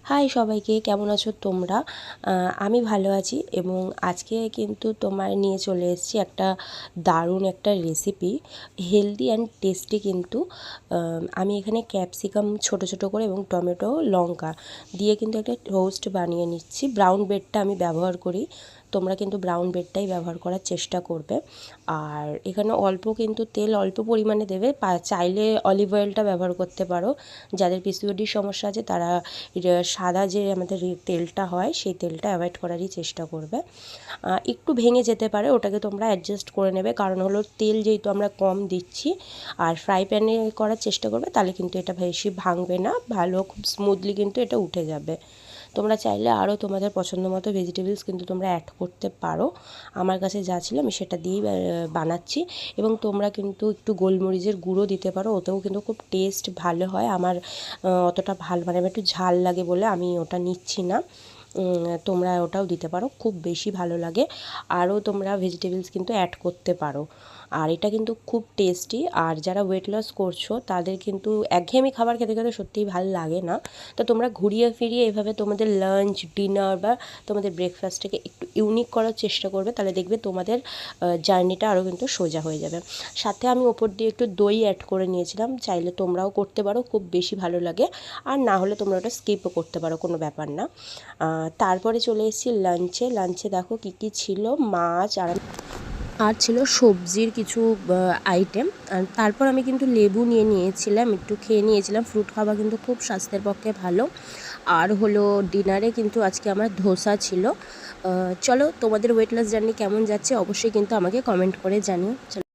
High সবাইকে, কেমন আছো তোমরা? আমি ভালো আছি এবং আজকে কিন্তু তোমার নিয়ে চলে এসেছি একটা দারুণ একটা রেসিপি, হেলদি অ্যান্ড টেস্টি কিন্তু। আমি এখানে ক্যাপসিকাম ছোট ছোট করে এবং টমেটো লঙ্কা দিয়ে কিন্তু একটা টোস্ট বানিয়ে নিচ্ছি। ব্রাউন ব্রেডটা আমি ব্যবহার করি, তোমরা কিন্তু ব্রাউন ব্রেডটাই ব্যবহার করার চেষ্টা করবে। আর এখানে অল্প কিন্তু তেল অল্প পরিমাণে দেবে, চাইলে অলিভ অয়েলটা ব্যবহার করতে পারো। যাদের পিসিওডির সমস্যা আছে তারা সাদা যে আমাদের তেলটা হয় সেই তেলটা অ্যাভয়েড করারই চেষ্টা করবে। একটু ভেঙে যেতে পারে, ওটাকে তোমরা অ্যাডজাস্ট করে নেবে, কারণ হলো তেল যেহেতু আমরা কম দিচ্ছি। আর ফ্রাই প্যানে করার চেষ্টা করবে, তাহলে কিন্তু এটা বেশি ভাঙবে না, ভালো খুব স্মুথলি কিন্তু এটা উঠে যাবে। তোমরা চাইলে আরও তোমাদের পছন্দ মতো ভেজিটেবলস কিন্তু তোমরা অ্যাড করতে পারো। আমার কাছে যা ছিল আমি সেটা দিয়েই বানাচ্ছি। এবং তোমরা কিন্তু একটু গোলমরিচের গুঁড়ো দিতে পারো, ওতেও কিন্তু খুব টেস্ট ভালো হয়। আমার অতটা ভালো মানে আমার একটু ঝাল লাগে বলে আমি ওটা নিচ্ছি না। তোমরা ওটাও দিতে পারো, খুব বেশি ভালো লাগে। আরও তোমরা ভেজিটেবলস কিন্তু অ্যাড করতে পারো। আর এটা কিন্তু খুব টেস্টি। আর যারা ওয়েট লস করছো তাদের কিন্তু একঘেয়েমি খাবার খেতে খেতে সত্যিই ভালো লাগে না। তো তোমরা ঘুরিয়ে ফিরিয়ে এভাবে তোমাদের লাঞ্চ, ডিনার বা তোমাদের ব্রেকফাস্টটাকে একটু ইউনিক করার চেষ্টা করবে, তাহলে দেখবে তোমাদের জার্নিটা আরও কিন্তু সোজা হয়ে যাবে। সাথে আমি ওপর দিয়ে একটু দই অ্যাড করে নিয়েছিলাম, চাইলে তোমরাও করতে পারো, খুব বেশি ভালো লাগে। আর না হলে তোমরা ওটা স্কিপও করতে পারো, কোনো ব্যাপার না। তারপরে চলে এসেছি লাঞ্চে দেখো কী কী ছিল। মাছ আর ছিল সবজির কিছু আইটেম। আর তারপর আমি কিন্তু লেবু নিয়েছিলাম, একটু খেয়ে নিয়েছিলাম। ফ্রুট খাওয়া কিন্তু খুব স্বাস্থ্যের পক্ষে ভালো। আর হলো ডিনারে কিন্তু আজকে আমার ধোসা ছিল। চলো, তোমাদের ওয়েট লস জার্নি কেমন যাচ্ছে অবশ্যই কিন্তু আমাকে কমেন্ট করে জানিও। চলো।